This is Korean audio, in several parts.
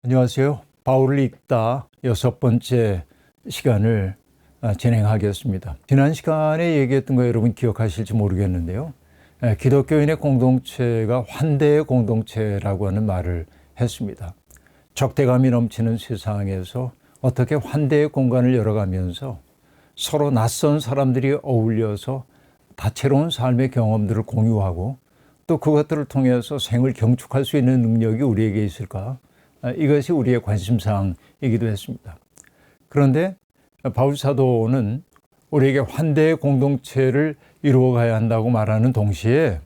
안녕하세요. 바울을 읽다 6번째 시간을 진행하겠습니다. 지난 시간에 얘기했던 거 여러분 기억하실지 모르겠는데요. 기독교인의 공동체가 환대의 공동체라고 하는 말을 했습니다. 적대감이 넘치는 세상에서 어떻게 환대의 공간을 열어가면서 서로 낯선 사람들이 어울려서 다채로운 삶의 경험들을 공유하고 또 그것들을 통해서 생을 경축할 수 있는 능력이 우리에게 있을까? 이것이 우리의 관심사항이기도 했습니다. 그런데 바울 사도는 우리에게 환대의 공동체를 이루어가야 한다고 말하는 동시에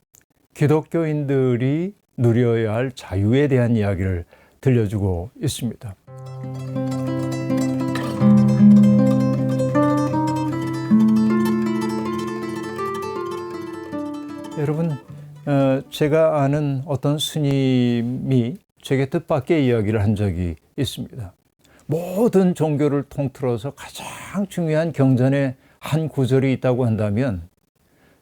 기독교인들이 누려야 할 자유에 대한 이야기를 들려주고 있습니다. 여러분, 제가 아는 어떤 스님이 제게 뜻밖의 이야기를 한 적이 있습니다. 모든 종교를 통틀어서 가장 중요한 경전의 한 구절이 있다고 한다면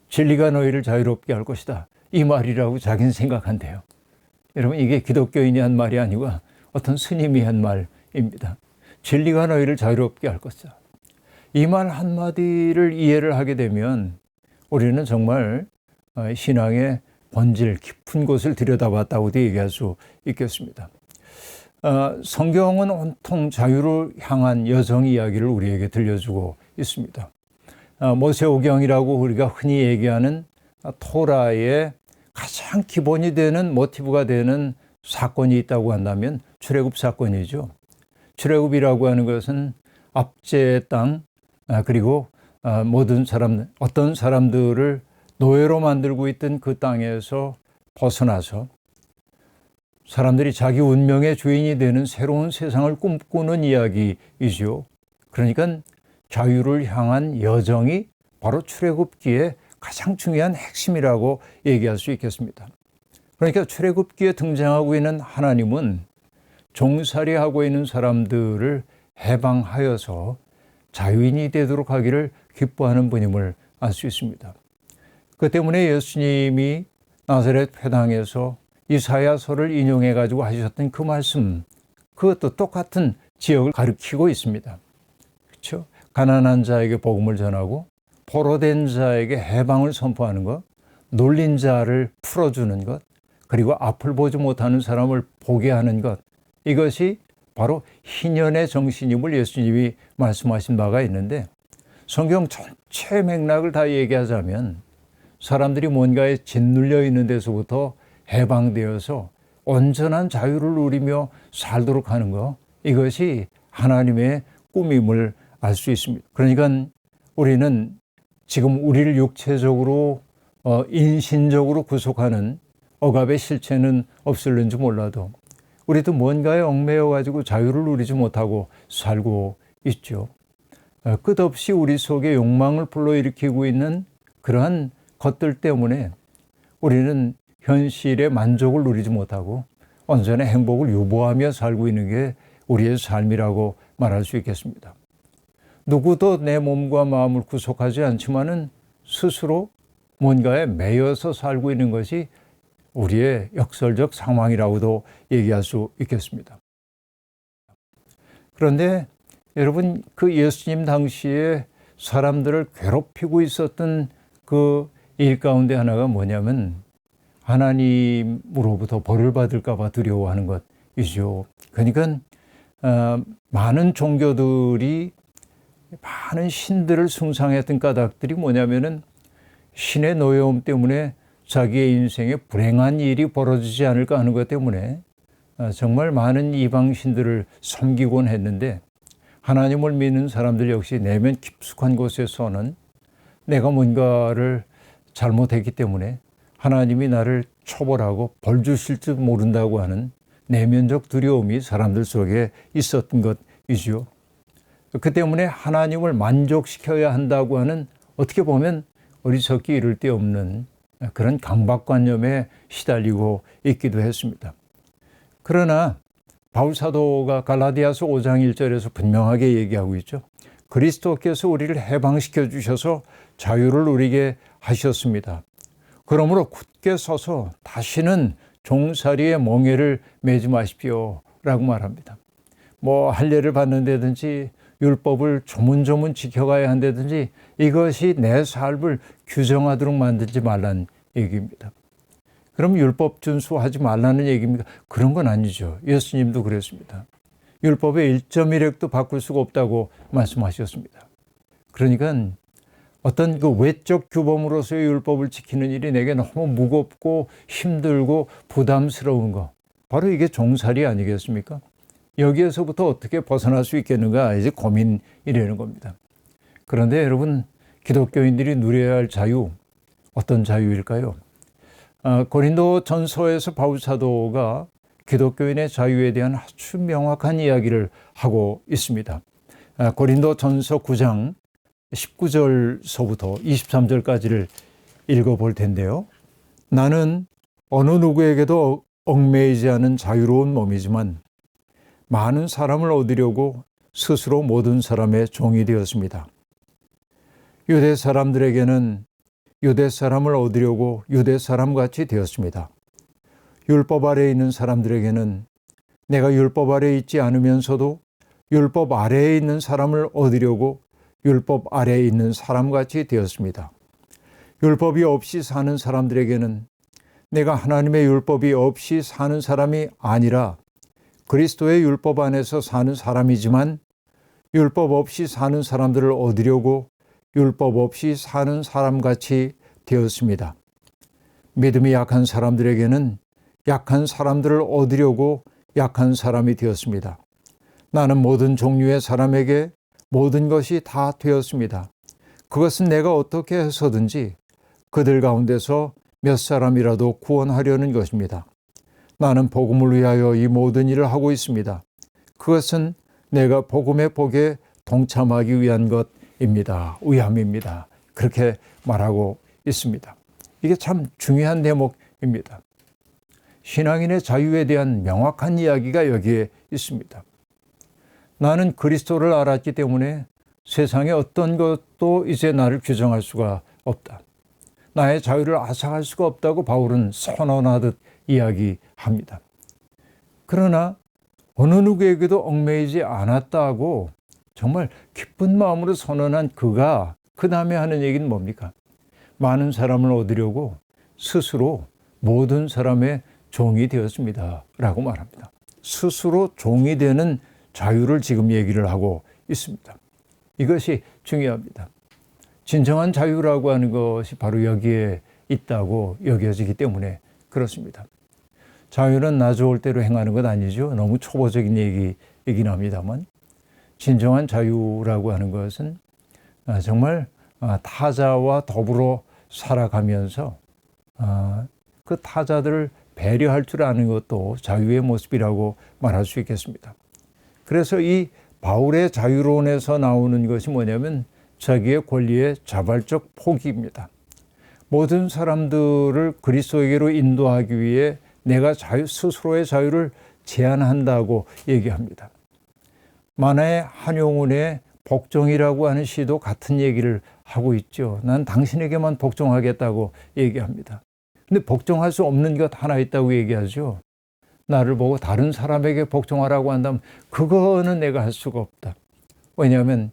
진리가 너희를 자유롭게 할 것이다. 이 말이라고 자기는 생각한대요. 여러분, 이게 기독교인이 한 말이 아니고 어떤 스님이 한 말입니다. 진리가 너희를 자유롭게 할 것이다. 이 말 한마디를 이해를 하게 되면 우리는 정말 신앙의 본질 깊은 곳을 들여다봤다고도 얘기할 수 있겠습니다. 성경은 온통 자유를 향한 여정 이야기를 우리에게 들려주고 있습니다. 모세오경이라고 우리가 흔히 얘기하는 토라의 가장 기본이 되는 모티브가 되는 사건이 있다고 한다면 출애굽 사건이죠. 출애굽이라고 하는 것은 압제의 땅, 그리고 모든 사람, 어떤 사람들을 노예로 만들고 있던 그 땅에서 벗어나서 사람들이 자기 운명의 주인이 되는 새로운 세상을 꿈꾸는 이야기이죠. 그러니까 자유를 향한 여정이 바로 출애굽기의 가장 중요한 핵심이라고 얘기할 수 있겠습니다. 그러니까 출애굽기에 등장하고 있는 하나님은 종살이하고 있는 사람들을 해방하여서 자유인이 되도록 하기를 기뻐하는 분임을 알 수 있습니다. 그 때문에 예수님이 나사렛 회당에서 이사야서를 인용해 가지고 하셨던 그 말씀, 그것도 똑같은 지역을 가리키고 있습니다. 그렇죠? 가난한 자에게 복음을 전하고 포로된 자에게 해방을 선포하는 것, 놀린 자를 풀어주는 것, 그리고 앞을 보지 못하는 사람을 보게 하는 것, 이것이 바로 희년의 정신임을 예수님이 말씀하신 바가 있는데, 성경 전체 맥락을 다 얘기하자면 사람들이 뭔가에 짓눌려 있는 데서부터 해방되어서 온전한 자유를 누리며 살도록 하는 것, 이것이 하나님의 꿈임을 알 수 있습니다. 그러니까 우리는 지금 우리를 육체적으로 인신적으로 구속하는 억압의 실체는 없을는지 몰라도 우리도 뭔가에 얽매여 가지고 자유를 누리지 못하고 살고 있죠. 끝없이 우리 속에 욕망을 불러일으키고 있는 그러한 것들 때문에 우리는 현실의 만족을 누리지 못하고 온전한 행복을 유보하며 살고 있는 게 우리의 삶이라고 말할 수 있겠습니다. 누구도 내 몸과 마음을 구속하지 않지만은 스스로 뭔가에 매여서 살고 있는 것이 우리의 역설적 상황이라고도 얘기할 수 있겠습니다. 그런데 여러분, 그 예수님 당시에 사람들을 괴롭히고 있었던 그 일 가운데 하나가 뭐냐면 하나님으로부터 벌을 받을까 봐 두려워하는 것이죠. 그러니까 많은 종교들이 많은 신들을 숭상했던 까닭들이 뭐냐면은 신의 노여움 때문에 자기의 인생에 불행한 일이 벌어지지 않을까 하는 것 때문에 정말 많은 이방 신들을 섬기곤 했는데, 하나님을 믿는 사람들 역시 내면 깊숙한 곳에서는 내가 뭔가를 잘못했기 때문에 하나님이 나를 처벌하고 벌 주실지 모른다고 하는 내면적 두려움이 사람들 속에 있었던 것이죠. 그 때문에 하나님을 만족시켜야 한다고 하는, 어떻게 보면 어리석기 이를 데 없는 그런 강박관념에 시달리고 있기도 했습니다. 그러나 바울 사도가 갈라디아서 5장 1절에서 분명하게 얘기하고 있죠. 그리스도께서 우리를 해방시켜 주셔서 자유를 누리게 하셨습니다. 그러므로 굳게 서서 다시는 종살이의 멍에를 매지 마십시오. 라고 말합니다. 뭐 할례를 받는다든지 율법을 조문조문 지켜가야 한다든지 이것이 내 삶을 규정하도록 만들지 말라는 얘기입니다. 그럼 율법 준수하지 말라는 얘기입니까? 그런 건 아니죠. 예수님도 그랬습니다. 율법의 1.1획도 바꿀 수가 없다고 말씀하셨습니다. 그러니까 어떤 그 외적 규범으로서의 율법을 지키는 일이 내게 너무 무겁고 힘들고 부담스러운 거, 바로 이게 종살이 아니겠습니까? 여기에서부터 어떻게 벗어날 수 있겠는가 이제 고민이라는 겁니다. 그런데 여러분, 기독교인들이 누려야 할 자유, 어떤 자유일까요? 고린도 전서에서 바울 사도가 기독교인의 자유에 대한 아주 명확한 이야기를 하고 있습니다. 고린도 전서 9장 19절서부터 23절까지를 읽어볼 텐데요. 나는 어느 누구에게도 얽매이지 않은 자유로운 몸이지만 많은 사람을 얻으려고 스스로 모든 사람의 종이 되었습니다. 유대 사람들에게는 유대 사람을 얻으려고 유대 사람같이 되었습니다. 율법 아래에 있는 사람들에게는 내가 율법 아래에 있지 않으면서도 율법 아래에 있는 사람을 얻으려고 율법 아래에 있는 사람같이 되었습니다. 율법이 없이 사는 사람들에게는 내가 하나님의 율법이 없이 사는 사람이 아니라 그리스도의 율법 안에서 사는 사람이지만 율법 없이 사는 사람들을 얻으려고 율법 없이 사는 사람같이 되었습니다. 믿음이 약한 사람들에게는 약한 사람들을 얻으려고 약한 사람이 되었습니다. 나는 모든 종류의 사람에게 모든 것이 다 되었습니다. 그것은 내가 어떻게 해서든지 그들 가운데서 몇 사람이라도 구원하려는 것입니다. 나는 복음을 위하여 이 모든 일을 하고 있습니다. 그것은 내가 복음의 복에 동참하기 위한 것입니다. 위함입니다. 그렇게 말하고 있습니다. 이게 참 중요한 대목입니다. 신앙인의 자유에 대한 명확한 이야기가 여기에 있습니다. 나는 그리스도를 알았기 때문에 세상의 어떤 것도 이제 나를 규정할 수가 없다. 나의 자유를 앗아갈 수가 없다고 바울은 선언하듯 이야기합니다. 그러나 어느 누구에게도 얽매이지 않았다고 정말 기쁜 마음으로 선언한 그가 그 다음에 하는 얘기는 뭡니까? 많은 사람을 얻으려고 스스로 모든 사람의 종이 되었습니다. 라고 말합니다. 스스로 종이 되는 자유를 지금 얘기를 하고 있습니다. 이것이 중요합니다. 진정한 자유라고 하는 것이 바로 여기에 있다고 여겨지기 때문에 그렇습니다. 자유는 나 좋을 대로 행하는 것 아니죠. 너무 초보적인 얘기이긴 합니다만 진정한 자유라고 하는 것은 정말 타자와 더불어 살아가면서 그 타자들을 배려할 줄 아는 것도 자유의 모습이라고 말할 수 있겠습니다. 그래서 이 바울의 자유론에서 나오는 것이 뭐냐면 자기의 권리의 자발적 포기입니다. 모든 사람들을 그리스도에게로 인도하기 위해 내가 스스로의 자유를 제한한다고 얘기합니다. 만화의 한용운의 복종이라고 하는 시도 같은 얘기를 하고 있죠. 난 당신에게만 복종하겠다고 얘기합니다. 근데 복종할 수 없는 것 하나 있다고 얘기하죠. 나를 보고 다른 사람에게 복종하라고 한다면 그거는 내가 할 수가 없다. 왜냐하면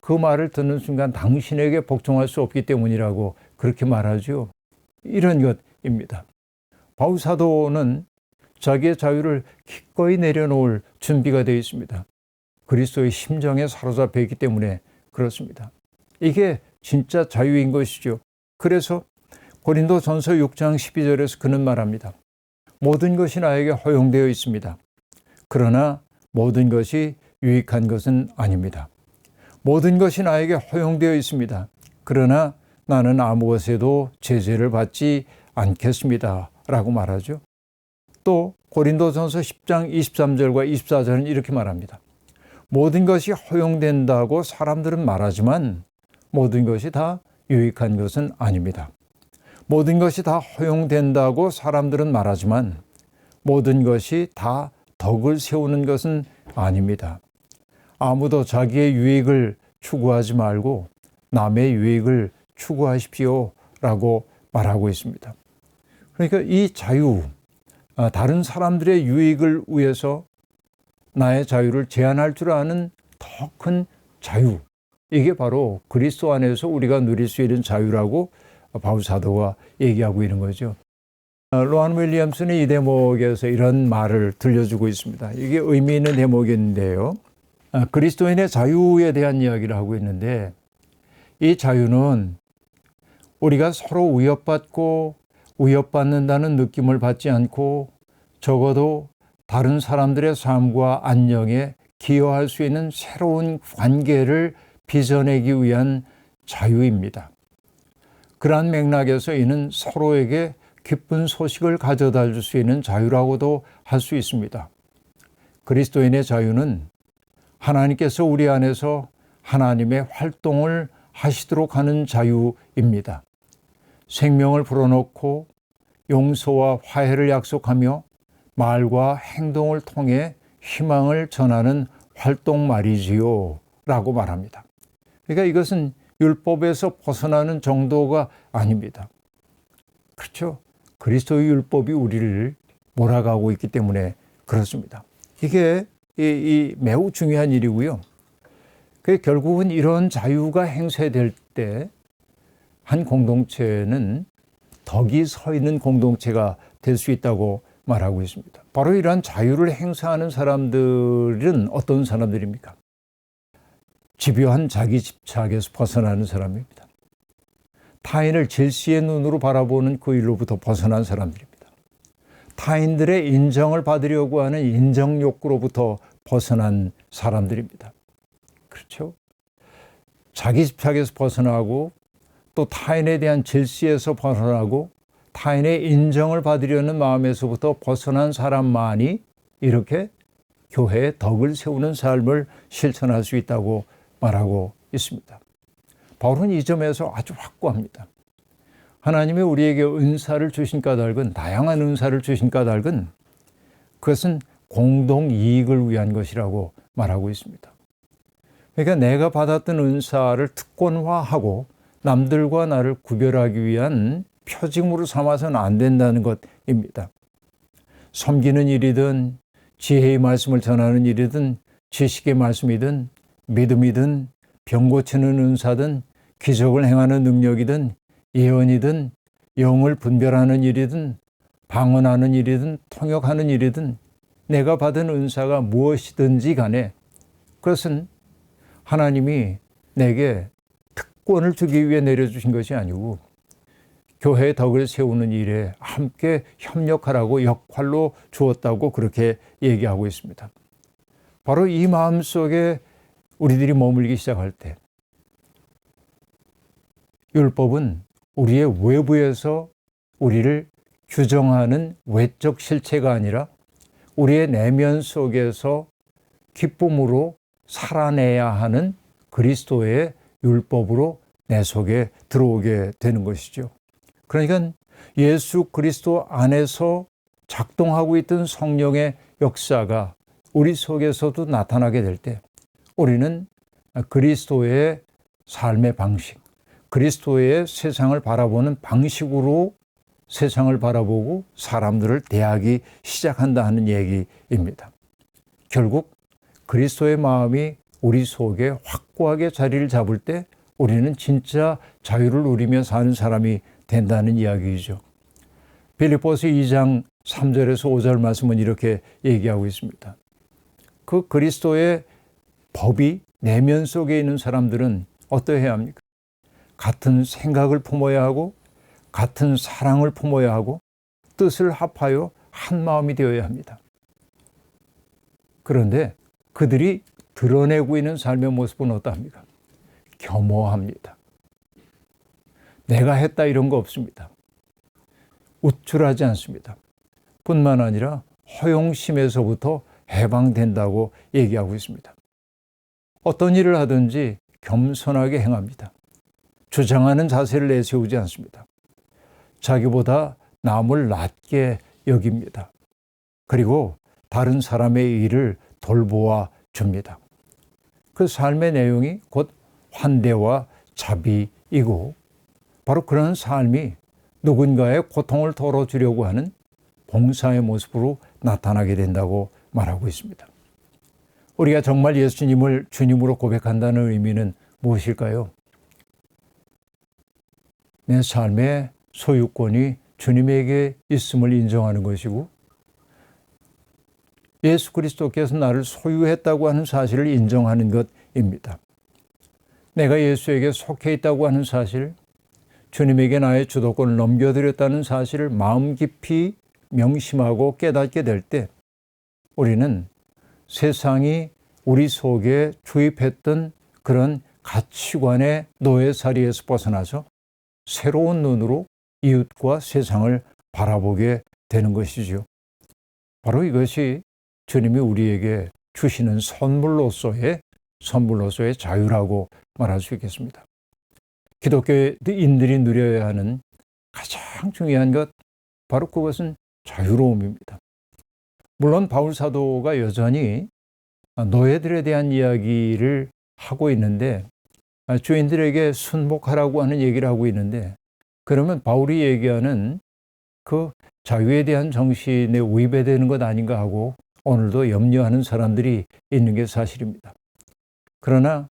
그 말을 듣는 순간 당신에게 복종할 수 없기 때문이라고 그렇게 말하죠. 이런 것입니다. 바울 사도는 자기의 자유를 기꺼이 내려놓을 준비가 되어 있습니다. 그리스도의 심정에 사로잡혀 있기 때문에 그렇습니다. 이게 진짜 자유인 것이죠. 그래서 고린도 전서 6장 12절에서 그는 말합니다. 모든 것이 나에게 허용되어 있습니다. 그러나 모든 것이 유익한 것은 아닙니다. 모든 것이 나에게 허용되어 있습니다. 그러나 나는 아무 것에도 제재를 받지 않겠습니다. 라고 말하죠. 또 고린도전서 10장 23절과 24절은 이렇게 말합니다. 모든 것이 허용된다고 사람들은 말하지만 모든 것이 다 유익한 것은 아닙니다. 모든 것이 다 허용된다고 사람들은 말하지만 모든 것이 다 덕을 세우는 것은 아닙니다. 아무도 자기의 유익을 추구하지 말고 남의 유익을 추구하십시오 라고 말하고 있습니다. 그러니까 이 자유, 다른 사람들의 유익을 위해서 나의 자유를 제한할 줄 아는 더 큰 자유. 이게 바로 그리스도 안에서 우리가 누릴 수 있는 자유라고 바울 사도가 얘기하고 있는 거죠. 로한 윌리엄슨이 이 대목에서 이런 말을 들려주고 있습니다. 이게 의미 있는 대목인데요. 그리스도인의 자유에 대한 이야기를 하고 있는데 이 자유는 우리가 서로 위협받고 위협받는다는 느낌을 받지 않고 적어도 다른 사람들의 삶과 안녕에 기여할 수 있는 새로운 관계를 빚어내기 위한 자유입니다. 그러한 맥락에서 이는 서로에게 기쁜 소식을 가져다 줄 수 있는 자유라고도 할 수 있습니다. 그리스도인의 자유는 하나님께서 우리 안에서 하나님의 활동을 하시도록 하는 자유입니다. 생명을 불어넣고 용서와 화해를 약속하며 말과 행동을 통해 희망을 전하는 활동 말이지요 라고 말합니다. 그러니까 이것은 율법에서 벗어나는 정도가 아닙니다. 그렇죠? 그리스도의 율법이 우리를 몰아가고 있기 때문에 그렇습니다. 이게 매우 중요한 일이고요. 결국은 이런 자유가 행사될 때 한 공동체는 덕이 서 있는 공동체가 될 수 있다고 말하고 있습니다. 바로 이러한 자유를 행사하는 사람들은 어떤 사람들입니까? 집요한 자기 집착에서 벗어나는 사람입니다. 타인을 질시의 눈으로 바라보는 그 일로부터 벗어난 사람들입니다. 타인들의 인정을 받으려고 하는 인정 욕구로부터 벗어난 사람들입니다. 그렇죠? 자기 집착에서 벗어나고 또 타인에 대한 질시에서 벗어나고 타인의 인정을 받으려는 마음에서부터 벗어난 사람만이 이렇게 교회의 덕을 세우는 삶을 실천할 수 있다고 말하고 있습니다. 바울은 이 점에서 아주 확고합니다. 하나님이 우리에게 은사를 주신 까닭은, 다양한 은사를 주신 까닭은 그것은 공동 이익을 위한 것이라고 말하고 있습니다. 그러니까 내가 받았던 은사를 특권화하고 남들과 나를 구별하기 위한 표징으로 삼아서는 안 된다는 것입니다. 섬기는 일이든 지혜의 말씀을 전하는 일이든 지식의 말씀이든 믿음이든 병 고치는 은사든 기적을 행하는 능력이든 예언이든 영을 분별하는 일이든 방언하는 일이든 통역하는 일이든 내가 받은 은사가 무엇이든지 간에 그것은 하나님이 내게 특권을 주기 위해 내려주신 것이 아니고 교회의 덕을 세우는 일에 함께 협력하라고 역할로 주었다고 그렇게 얘기하고 있습니다. 바로 이 마음속에 우리들이 머물기 시작할 때 율법은 우리의 외부에서 우리를 규정하는 외적 실체가 아니라 우리의 내면 속에서 기쁨으로 살아내야 하는 그리스도의 율법으로 내 속에 들어오게 되는 것이죠. 그러니까 예수 그리스도 안에서 작동하고 있던 성령의 역사가 우리 속에서도 나타나게 될 때 우리는 그리스도의 삶의 방식, 그리스도의 세상을 바라보는 방식으로 세상을 바라보고 사람들을 대하기 시작한다 하는 얘기입니다. 결국 그리스도의 마음이 우리 속에 확고하게 자리를 잡을 때 우리는 진짜 자유를 누리며 사는 사람이 된다는 이야기이죠. 빌립보서 2장 3절에서 5절 말씀은 이렇게 얘기하고 있습니다. 그 그리스도의 법이 내면 속에 있는 사람들은 어떠해야 합니까? 같은 생각을 품어야 하고 같은 사랑을 품어야 하고 뜻을 합하여 한 마음이 되어야 합니다. 그런데 그들이 드러내고 있는 삶의 모습은 어떠합니까? 겸허합니다. 내가 했다 이런 거 없습니다. 우쭐하지 않습니다. 뿐만 아니라 허영심에서부터 해방된다고 얘기하고 있습니다. 어떤 일을 하든지 겸손하게 행합니다. 주장하는 자세를 내세우지 않습니다. 자기보다 남을 낮게 여깁니다. 그리고 다른 사람의 일을 돌보아 줍니다. 그 삶의 내용이 곧 환대와 자비이고 바로 그런 삶이 누군가의 고통을 덜어주려고 하는 봉사의 모습으로 나타나게 된다고 말하고 있습니다. 우리가 정말 예수님을 주님으로 고백한다는 의미는 무엇일까요? 내 삶의 소유권이 주님에게 있음을 인정하는 것이고 예수 그리스도께서 나를 소유했다고 하는 사실을 인정하는 것입니다. 내가 예수에게 속해 있다고 하는 사실, 주님에게 나의 주도권을 넘겨드렸다는 사실을 마음 깊이 명심하고 깨닫게 될 때 우리는 세상이 우리 속에 주입했던 그런 가치관의 노예살이에서 벗어나서 새로운 눈으로 이웃과 세상을 바라보게 되는 것이죠. 바로 이것이 주님이 우리에게 주시는 선물로서의 자유라고 말할 수 있겠습니다. 기독교인들이 누려야 하는 가장 중요한 것, 바로 그것은 자유로움입니다. 물론 바울 사도가 여전히 노예들에 대한 이야기를 하고 있는데 주인들에게 순복하라고 하는 얘기를 하고 있는데 그러면 바울이 얘기하는 그 자유에 대한 정신에 위배되는 것 아닌가 하고 오늘도 염려하는 사람들이 있는 게 사실입니다. 그러나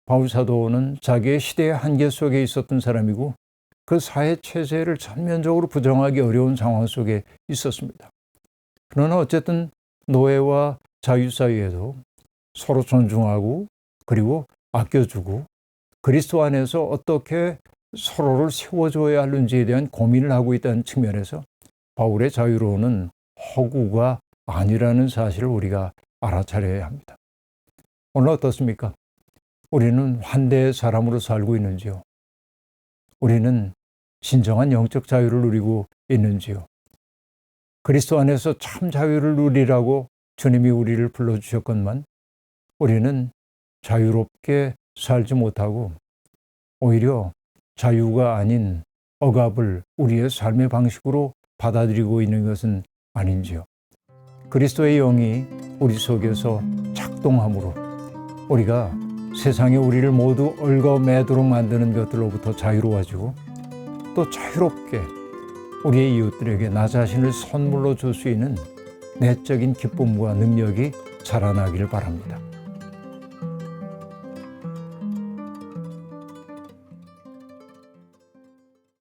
바울 사도는 자기의 시대의 한계 속에 있었던 사람이고 그 사회 체제를 전면적으로 부정하기 어려운 상황 속에 있었습니다. 그러나 어쨌든 노예와 자유 사이에도 서로 존중하고 그리고 아껴주고 그리스도 안에서 어떻게 서로를 세워줘야 하는지에 대한 고민을 하고 있다는 측면에서 바울의 자유로움은 허구가 아니라는 사실을 우리가 알아차려야 합니다. 오늘 어떻습니까? 우리는 환대의 사람으로 살고 있는지요? 우리는 진정한 영적 자유를 누리고 있는지요? 그리스도 안에서 참 자유를 누리라고 주님이 우리를 불러주셨건만 우리는 자유롭게 살지 못하고 오히려 자유가 아닌 억압을 우리의 삶의 방식으로 받아들이고 있는 것은 아닌지요. 그리스도의 영이 우리 속에서 작동함으로 우리가 세상에 우리를 모두 얽어매도록 만드는 것들로부터 자유로워지고 또 자유롭게 우리의 이웃들에게 나 자신을 선물로 줄 수 있는 내적인 기쁨과 능력이 자라나기를 바랍니다.